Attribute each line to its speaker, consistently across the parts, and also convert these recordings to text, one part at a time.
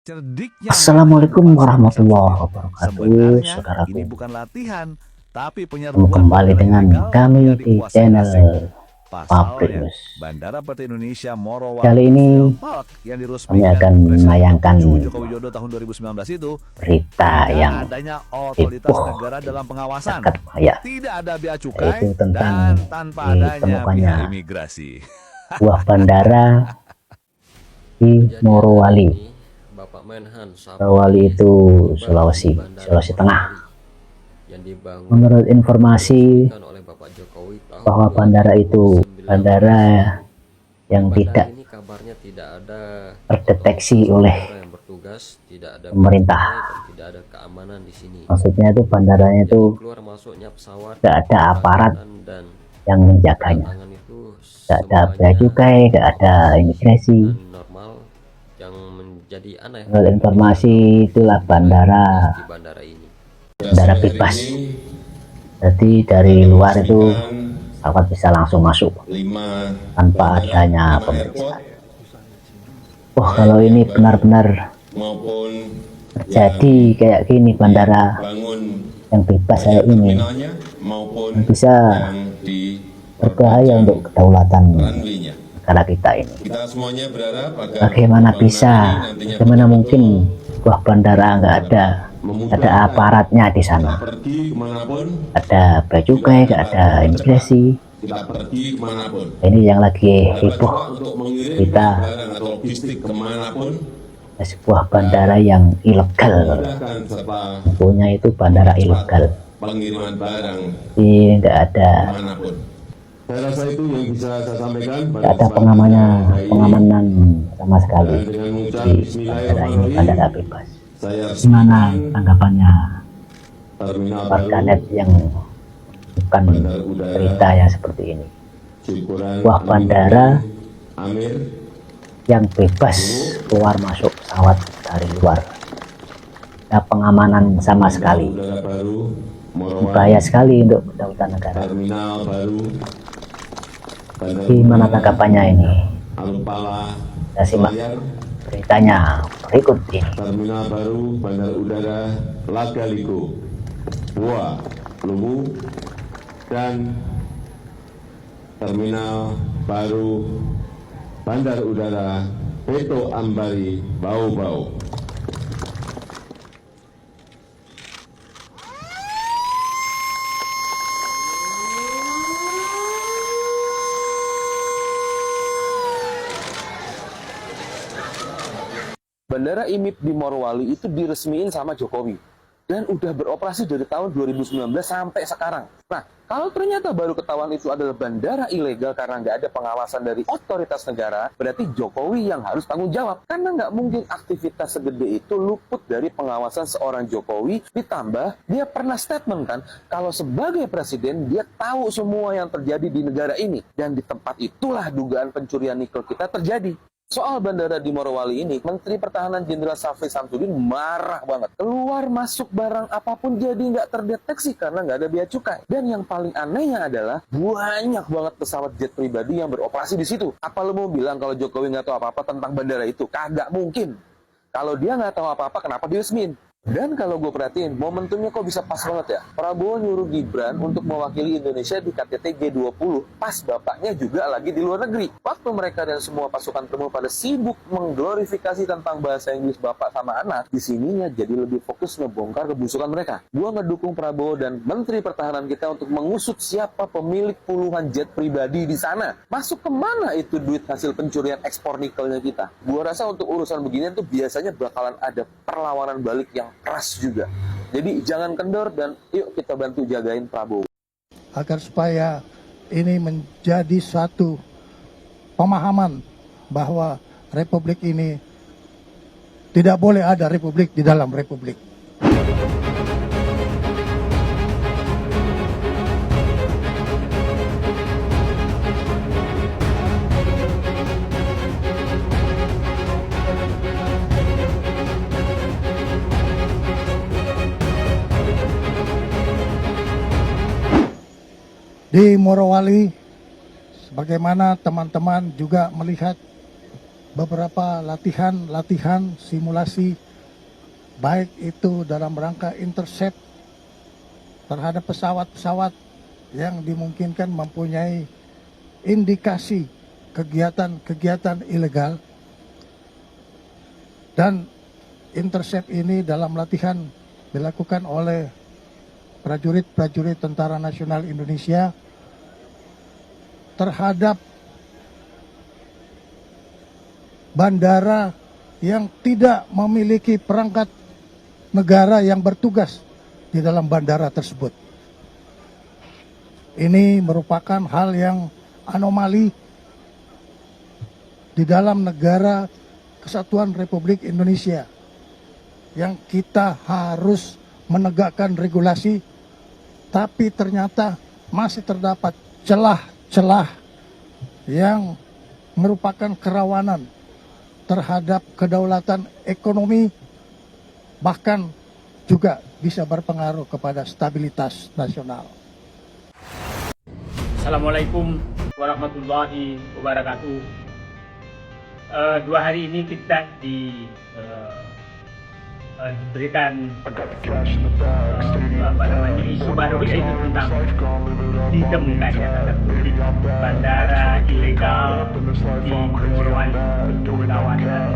Speaker 1: Cerdiknya
Speaker 2: Assalamualaikum
Speaker 1: menghadapi
Speaker 2: warahmatullahi
Speaker 1: pasar
Speaker 2: wabarakatuh,
Speaker 1: sebenarnya
Speaker 2: saudaraku.
Speaker 1: ini bukan latihan, tapi
Speaker 2: Ketemu
Speaker 1: penyeruan
Speaker 2: kembali
Speaker 1: bandara
Speaker 2: dengan
Speaker 1: ilegal
Speaker 2: kami
Speaker 1: menjadi
Speaker 2: di
Speaker 1: kuasai
Speaker 2: channel
Speaker 1: asing.
Speaker 2: Pabrik
Speaker 1: Pasalnya,
Speaker 2: News.
Speaker 1: Bandara Peti Indonesia
Speaker 2: Kali
Speaker 1: Morowali
Speaker 2: ini
Speaker 1: Industrial Park yang
Speaker 2: kami
Speaker 1: diresmikan
Speaker 2: akan
Speaker 1: Presiden
Speaker 2: menayangkan
Speaker 1: ke-7 Joko Widodo tahun 2019 itu
Speaker 2: berita
Speaker 1: tidak
Speaker 2: yang
Speaker 1: adanya otoritas
Speaker 2: heboh
Speaker 1: negara dalam pengawasan,
Speaker 2: dekat ya,
Speaker 1: tidak ada bea
Speaker 2: yaitu
Speaker 1: cukai,
Speaker 2: tentang
Speaker 1: dan tanpa adanya pihak
Speaker 2: ditemukannya
Speaker 1: imigrasi.
Speaker 2: sebuah bandara di
Speaker 3: Kejadian hari
Speaker 2: Morowali.
Speaker 3: ini, Bapak Menhan
Speaker 2: Morowali
Speaker 3: Sapri
Speaker 2: itu
Speaker 3: membangun Bandara
Speaker 2: Sulawesi Tengah.
Speaker 3: Morowali yang dibangun
Speaker 2: Menurut informasi
Speaker 3: diresmikan oleh Bapak Jokowi tahun
Speaker 2: bahwa bandara itu
Speaker 3: 2019.
Speaker 2: bandara yang
Speaker 3: Bandara
Speaker 2: tidak
Speaker 3: ini kabarnya tidak ada
Speaker 2: terdeteksi
Speaker 3: otoritas
Speaker 2: oleh
Speaker 3: negara yang bertugas, tidak ada
Speaker 2: pemerintah.
Speaker 3: bea cukai, dan tidak ada keamanan di sini.
Speaker 2: Maksudnya itu bandaranya
Speaker 3: Jadi
Speaker 2: itu
Speaker 3: keluar masuknya pesawat,
Speaker 2: gak ada aparat
Speaker 3: makanan, dan
Speaker 2: yang menjaganya,
Speaker 3: kedatangan itu
Speaker 2: gak ada bea
Speaker 3: semuanya
Speaker 2: cukai, gak ada imigrasi.
Speaker 3: dengan normal. Yang menjadi aneh
Speaker 2: Menurut informasi itulah
Speaker 3: di
Speaker 2: bandara
Speaker 3: bandara ini.
Speaker 2: bandara bebas, jadi dari luar itu pesawat bisa langsung masuk tanpa adanya pemeriksaan. Wah, kalau ini benar-benar terjadi kayak gini, bandara yang bebas kayak ini, bisa berbahaya untuk kedaulatan negara kita ini. Bagaimana bisa, bagaimana mungkin sebuah bandara nggak ada aparatnya di sana, ada bea cukai, nggak ada imigrasi. Ini yang lagi heboh kita, sebuah bandara yang ilegal, punya itu bandara ilegal, ini nggak ada pengamanan sama sekali di bandara ini, bandara bebas. Gimana tanggapannya warganet yang bukan berita yang seperti ini? Sebuah bandara yang bebas keluar masuk pesawat dari luar, ada pengamanan sama sekali, bahaya sekali untuk kedaulatan negara. Gimana tanggapannya ini? Kita simak beritanya berikut ini.
Speaker 4: Terminal baru Bandara Udara Lagaliko, Bua, Luwu, dan Terminal baru Bandar Udara Peto Ambari, Bau-Bau.
Speaker 5: Bandara IMIP di Morowali itu diresmiin sama Jokowi dan udah beroperasi dari tahun 2019 sampai sekarang. Nah, kalau ternyata baru ketahuan itu adalah bandara ilegal karena nggak ada pengawasan dari otoritas negara, berarti Jokowi yang harus tanggung jawab. Karena nggak mungkin aktivitas segede itu luput dari pengawasan seorang Jokowi, ditambah dia pernah statement kan, kalau sebagai presiden dia tahu semua yang terjadi di negara ini. Dan di tempat itulah dugaan pencurian nikel kita terjadi. Soal bandara di Morowali ini, Menteri Pertahanan Jenderal Safri Samsudin marah banget. Keluar masuk barang apapun jadi nggak terdeteksi karena nggak ada bea cukai. Dan yang paling anehnya adalah banyak banget pesawat jet pribadi yang beroperasi di situ. Apa lo mau bilang kalau Jokowi nggak tahu apa-apa tentang bandara itu? Kagak mungkin. Kalau dia nggak tahu apa-apa, kenapa diresmiin? Dan kalau gue perhatiin, momentumnya kok bisa pas banget ya. Prabowo nyuruh Gibran untuk mewakili Indonesia di KTT G20, pas bapaknya juga lagi di luar negeri. Waktu mereka dan semua pasukan temu pada sibuk mengglorifikasi tentang bahasa Inggris bapak sama anak, di sininya jadi lebih fokus ngebongkar kebusukan mereka. Gue ngedukung Prabowo dan Menteri Pertahanan kita untuk mengusut siapa pemilik puluhan jet pribadi di sana. Masuk kemana itu duit hasil pencurian ekspor nikelnya kita? Gue rasa untuk urusan beginian tuh biasanya bakalan ada perlawanan balik yang keras juga. Jadi jangan kendor dan yuk kita bantu jagain Prabowo.
Speaker 6: Agar supaya ini menjadi suatu pemahaman bahwa republik ini tidak boleh ada republik di dalam republik. Di Morowali, sebagaimana teman-teman juga melihat beberapa latihan simulasi, baik itu dalam rangka intercept terhadap pesawat-pesawat yang dimungkinkan mempunyai indikasi kegiatan-kegiatan ilegal, dan intercept ini dalam latihan dilakukan oleh prajurit-prajurit Tentara Nasional Indonesia terhadap bandara yang tidak memiliki perangkat negara yang bertugas di dalam bandara tersebut. Ini merupakan hal yang anomali di dalam negara Kesatuan Republik Indonesia, yang kita harus menegakkan regulasi, tapi ternyata masih terdapat celah-celah yang merupakan kerawanan terhadap kedaulatan ekonomi, bahkan juga bisa berpengaruh kepada stabilitas nasional.
Speaker 7: Assalamualaikum warahmatullahi wabarakatuh. 2 hari ini kita diberikan isu baru, yaitu tentang ditemukannya tanda kutip bandara ilegal di Morowali, kawasan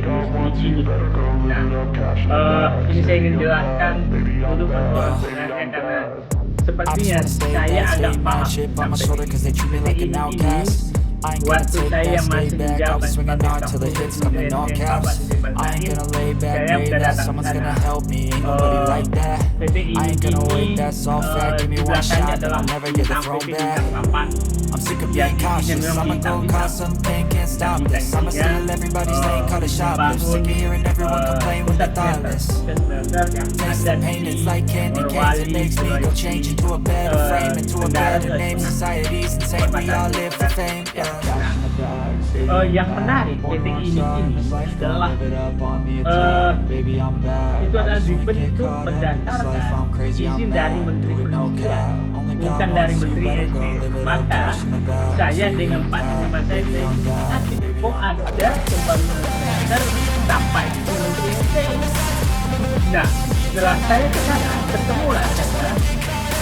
Speaker 7: industri ini. Nah, ini saya ingin jelaskan untuk orang sebenarnya, karena sepertinya saya agak paham sampai ini. Waktu saya masih menjabat sebagai Kapolri Kabupaten Banda ini, saya sudah datang ke sana. PTI ini di belakangnya adalah bintang PT bintang 8 yang isinya memang bintang-bintang. Dan bintang-bintangnya membangun pusat smelter yang ada di Morowali, Sulawesi, yang menarik PTI ini adalah itu adalah dibentuk berdasarkan izin dari Menteri Perindustrian, bukan dari Menteri SDM. Maka saya dengan Pak Sudirman saya kok ada pembangunan smelter sampai ke Menteri SDM. Nah, setelah saya ke sana ketemulah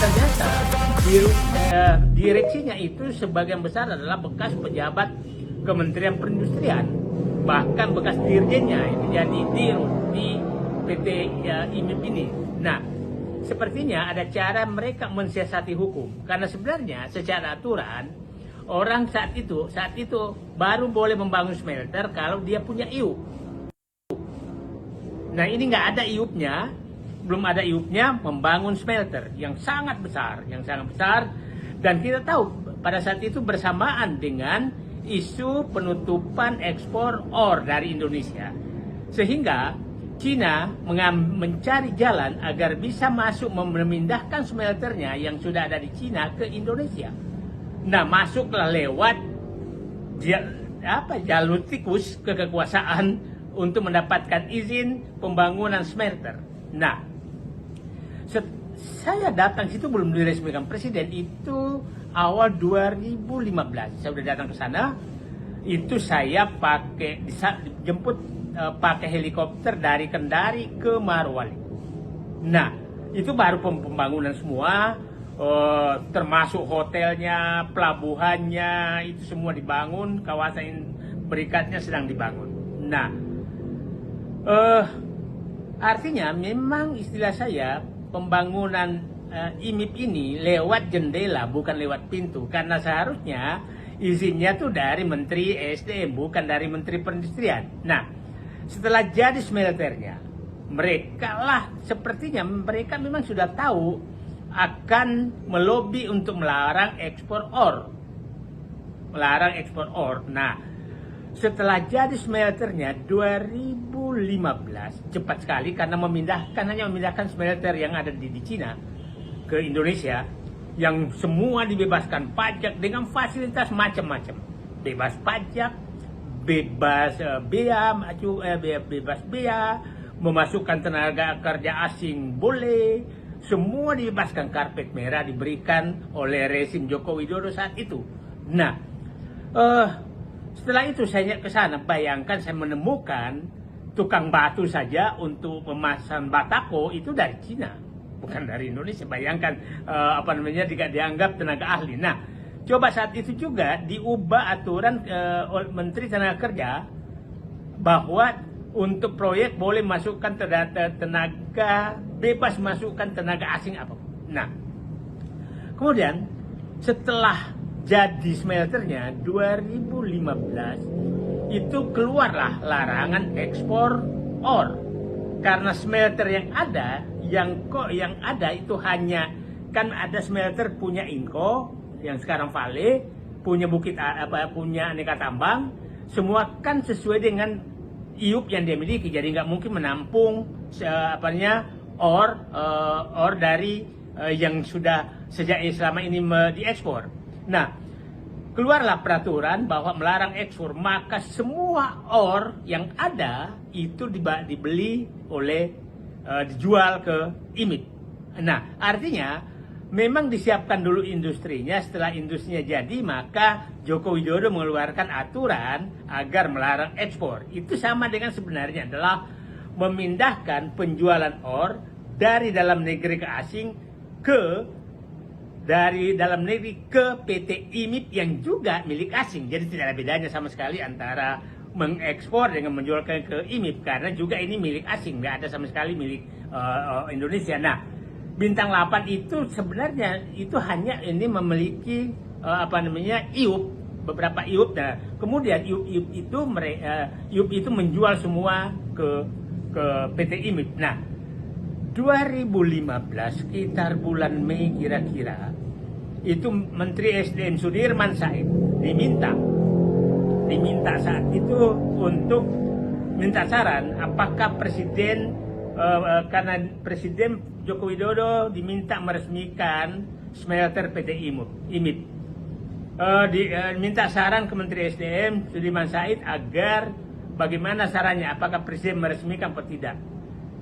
Speaker 7: ternyata direksinya itu sebagian besar adalah bekas pejabat Kementerian Perindustrian, bahkan bekas dirjennya itu jadi dirut di PT IMIP ini. Nah, sepertinya ada cara mereka mensiasati hukum, karena sebenarnya secara aturan orang saat itu baru boleh membangun smelter kalau dia punya IUP. Nah, ini nggak ada IUP-nya, belum ada IUP-nya membangun smelter yang sangat besar, dan kita tahu pada saat itu bersamaan dengan isu penutupan ekspor ore dari Indonesia, sehingga Cina mencari jalan agar bisa masuk memindahkan smelternya yang sudah ada di Cina ke Indonesia. Nah, masuklah lewat jalur tikus ke kekuasaan untuk mendapatkan izin pembangunan smelter. Nah, saya datang situ belum diresmikan presiden, itu awal 2015 saya udah datang ke sana. Itu saya dijemput pakai helikopter dari Kendari ke Morowali. Nah, itu baru pembangunan semua, termasuk hotelnya, pelabuhannya, itu semua dibangun, kawasan berikatnya sedang dibangun. Nah, artinya memang istilah saya pembangunan IMIP ini lewat jendela bukan lewat pintu, karena seharusnya izinnya tuh dari Menteri SDM bukan dari Menteri Perindustrian. Nah, setelah jadi smelternya, sepertinya mereka memang sudah tahu akan melobi untuk melarang ekspor ore. Nah, setelah jadi smelternya 2015 cepat sekali, karena hanya memindahkan smelter yang ada di Cina ke Indonesia, yang semua dibebaskan pajak dengan fasilitas macam-macam, bebas pajak, bebas bea, memasukkan tenaga kerja asing boleh, semua dibebaskan, karpet merah diberikan oleh rezim Joko Widodo saat itu. Nah, Setelah itu saya ke sana, bayangkan saya menemukan tukang batu saja untuk memasang batako itu dari Cina, bukan dari Indonesia. Bayangkan tidak dianggap tenaga ahli. Nah, coba saat itu juga diubah aturan oleh Menteri Tenaga Kerja bahwa untuk proyek boleh masukkan tenaga bebas, masukkan tenaga asing apa. Nah, kemudian setelah jadi smelternya 2015 itu keluarlah larangan ekspor ore karena smelter yang ada itu hanya kan ada smelter punya Inco yang sekarang Vale, punya punya Aneka Tambang, semua kan sesuai dengan IUP yang dia miliki, jadi nggak mungkin menampung ore dari yang sudah sejak selama ini diekspor. Nah, keluarlah peraturan bahwa melarang ekspor, maka semua ore yang ada itu dibeli oleh dijual ke IMIP. Nah, artinya memang disiapkan dulu industrinya, setelah industrinya jadi maka Joko Widodo mengeluarkan aturan agar melarang ekspor. Itu sama dengan sebenarnya adalah memindahkan penjualan ore dari dalam negeri ke asing dari dalam negeri ke PT IMIP yang juga milik asing. Jadi tidak ada bedanya sama sekali antara mengekspor dengan menjualkan ke IMIP karena juga ini milik asing, nggak ada sama sekali milik Indonesia. Nah, Bintang 8 itu sebenarnya itu hanya ini memiliki IUP, beberapa IUP. Nah, kemudian IUP itu menjual semua ke PT IMIP. Nah, 2015 sekitar bulan Mei kira-kira itu Menteri SDM Sudirman Said diminta saat itu untuk minta saran apakah karena Presiden Joko Widodo diminta meresmikan smelter PT IMIP. Minta saran ke Menteri SDM Sudirman Said agar bagaimana sarannya, apakah Presiden meresmikan atau tidak.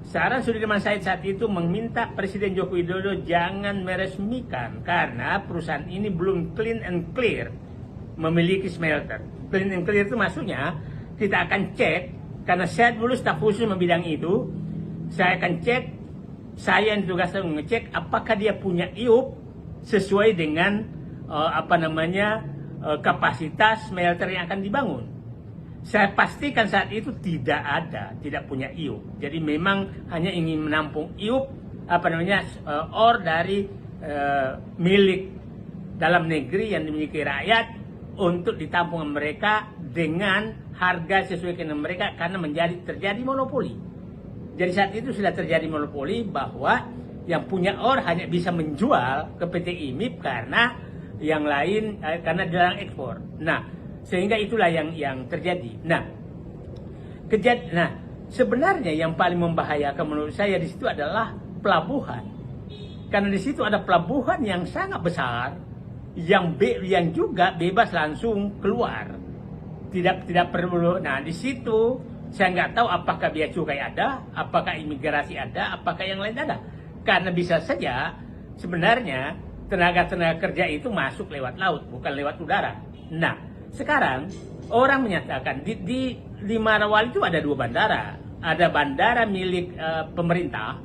Speaker 7: Saran Sudirman Said saat itu meminta Presiden Joko Widodo jangan meresmikan karena perusahaan ini belum clean and clear memiliki smelter. Clean and clear itu maksudnya kita akan cek, karena saya dulu staf khusus membidang itu, saya akan cek, saya yang tugasnya mengecek apakah dia punya IUP sesuai dengan kapasitas smelter yang akan dibangun. Saya pastikan saat itu tidak punya IUP. Jadi memang hanya ingin menampung IUP ore dari milik dalam negeri yang dimiliki rakyat untuk ditampung mereka dengan harga sesuai dengan mereka karena terjadi monopoli. Jadi saat itu sudah terjadi monopoli bahwa yang punya ore hanya bisa menjual ke PT IMIP karena yang lain karena dilarang ekspor. Nah, sehingga itulah yang terjadi. Nah, sebenarnya yang paling membahayakan menurut saya di situ adalah pelabuhan. Karena di situ ada pelabuhan yang sangat besar yang juga bebas langsung keluar. Tidak perlu. Nah, di situ saya nggak tahu apakah bea cukai ada, apakah imigrasi ada, apakah yang lain ada. Karena bisa saja sebenarnya tenaga kerja itu masuk lewat laut, bukan lewat udara. Nah, sekarang orang menyatakan di Morowali itu ada 2 bandara. Ada bandara milik pemerintah,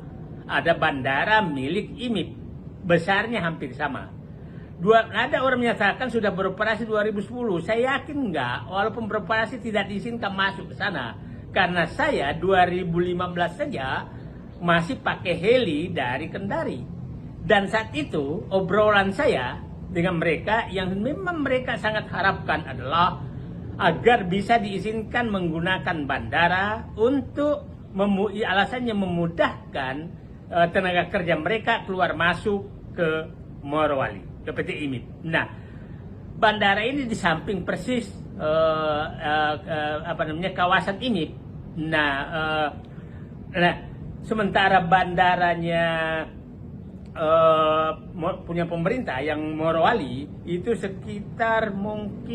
Speaker 7: ada bandara milik IMIP. Besarnya hampir sama. Ada orang menyatakan sudah beroperasi 2010. Saya yakin enggak, walaupun beroperasi tidak diizinkan masuk ke sana. Karena saya 2015 saja masih pakai heli dari Kendari. Dan saat itu obrolan saya dengan mereka yang memang mereka sangat harapkan adalah agar bisa diizinkan menggunakan bandara untuk alasannya memudahkan tenaga kerja mereka keluar masuk ke Morowali, ke PT IMIP. Nah, bandara ini di samping persis kawasan IMIP. Nah, sementara bandaranya punya pemerintah yang Morowali itu sekitar 60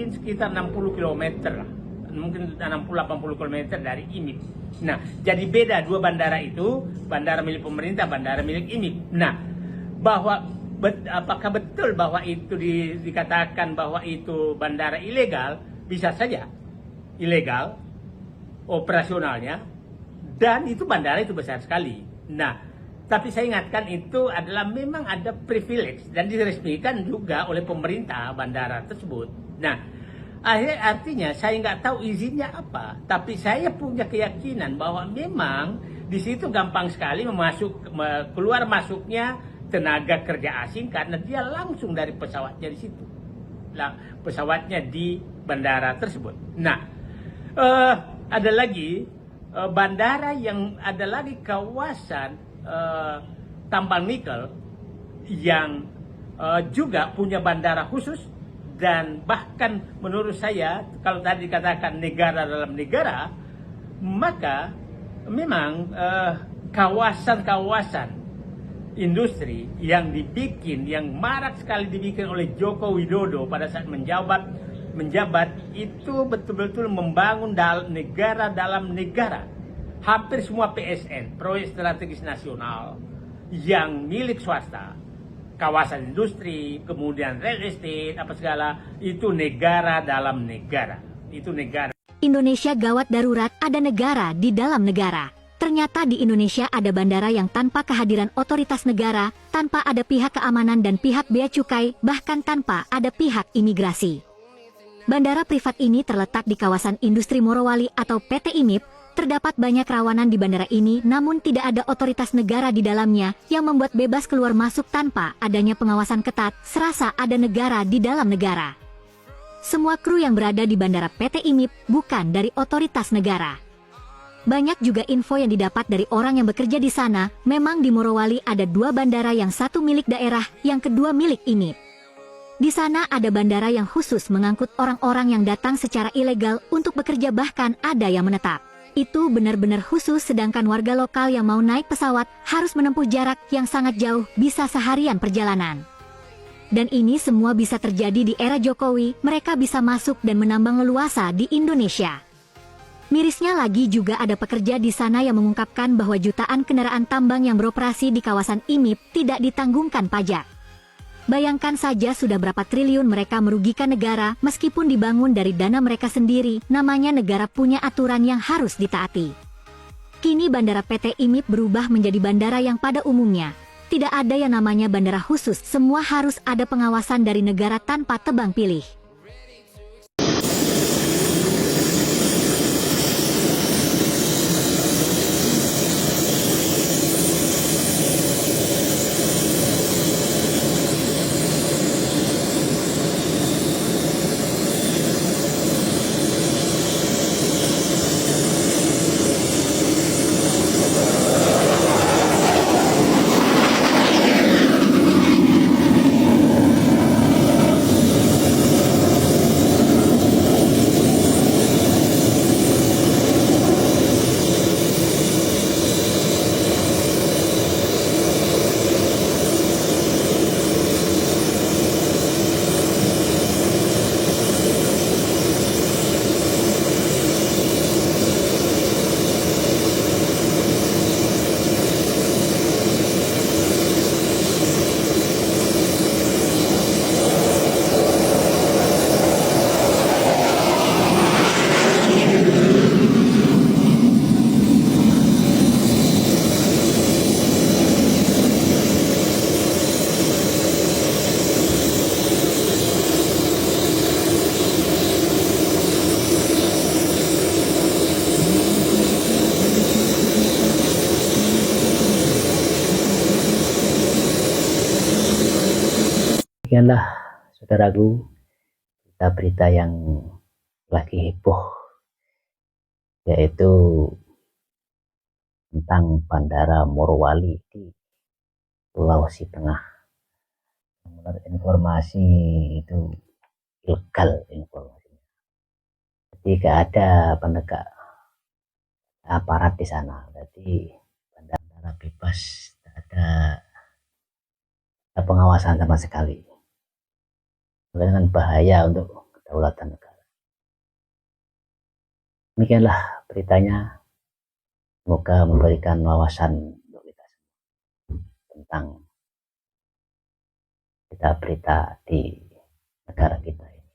Speaker 7: km lah, mungkin 60-80 km dari IMIP. Nah, jadi beda 2 bandara itu, bandara milik pemerintah, bandara milik IMIP. Nah, apakah betul bahwa itu dikatakan bahwa itu bandara ilegal? Bisa saja. ilegal operasionalnya, dan itu bandara itu besar sekali. Nah, tapi saya ingatkan itu adalah memang ada privilege dan diresmikan juga oleh pemerintah bandara tersebut. Nah, artinya saya nggak tahu izinnya apa, tapi saya punya keyakinan bahwa memang di situ gampang sekali keluar masuknya tenaga kerja asing karena dia langsung dari pesawatnya di situ, pesawatnya di bandara tersebut. Nah, ada lagi bandara yang ada lagi kawasan tambang nikel yang juga punya bandara khusus, dan bahkan menurut saya kalau tadi dikatakan negara dalam negara, maka memang kawasan-kawasan industri yang dibikin, yang marak sekali dibikin oleh Joko Widodo pada saat menjabat itu betul-betul membangun negara dalam negara. Hampir semua PSN, proyek strategis nasional yang milik swasta, kawasan industri, kemudian real estate, apa segala, itu negara dalam negara. Itu negara.
Speaker 8: Indonesia gawat darurat, ada negara di dalam negara. Ternyata di Indonesia ada bandara yang tanpa kehadiran otoritas negara, tanpa ada pihak keamanan dan pihak bea cukai, bahkan tanpa ada pihak imigrasi. Bandara privat ini terletak di kawasan industri Morowali atau PT IMIP. Terdapat banyak kerawanan di bandara ini, namun tidak ada otoritas negara di dalamnya yang membuat bebas keluar masuk tanpa adanya pengawasan ketat, serasa ada negara di dalam negara. Semua kru yang berada di bandara PT IMIP bukan dari otoritas negara. Banyak juga info yang didapat dari orang yang bekerja di sana. Memang di Morowali ada 2 bandara, yang satu milik daerah, yang kedua milik IMIP. Di sana ada bandara yang khusus mengangkut orang-orang yang datang secara ilegal untuk bekerja, bahkan ada yang menetap. Itu benar-benar khusus, sedangkan warga lokal yang mau naik pesawat harus menempuh jarak yang sangat jauh, bisa seharian perjalanan. Dan ini semua bisa terjadi di era Jokowi, mereka bisa masuk dan menambang leluasa di Indonesia. Mirisnya lagi juga ada pekerja di sana yang mengungkapkan bahwa jutaan kendaraan tambang yang beroperasi di kawasan IMIP tidak ditanggungkan pajak. Bayangkan saja sudah berapa triliun mereka merugikan negara meskipun dibangun dari dana mereka sendiri. Namanya negara punya aturan yang harus ditaati. Kini bandara PT IMIP berubah menjadi bandara yang pada umumnya tidak ada yang namanya bandara khusus, semua harus ada pengawasan dari negara tanpa tebang pilih.
Speaker 2: Demikianlah saudaraku, berita-berita yang lagi heboh, yaitu tentang Bandara Morowali di Sulawesi Tengah. Menurut informasi itu ilegal informasinya. Jadi gak ada penegak aparat di sana. Jadi bandara bebas, tak ada pengawasan sama sekali. Dengan bahaya untuk kedaulatan negara. Demikianlah beritanya. Semoga memberikan wawasan untuk kita semua tentang berita-berita di negara kita ini.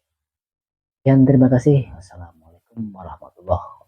Speaker 2: Sekian, terima kasih. Wassalamualaikum. warahmatullahi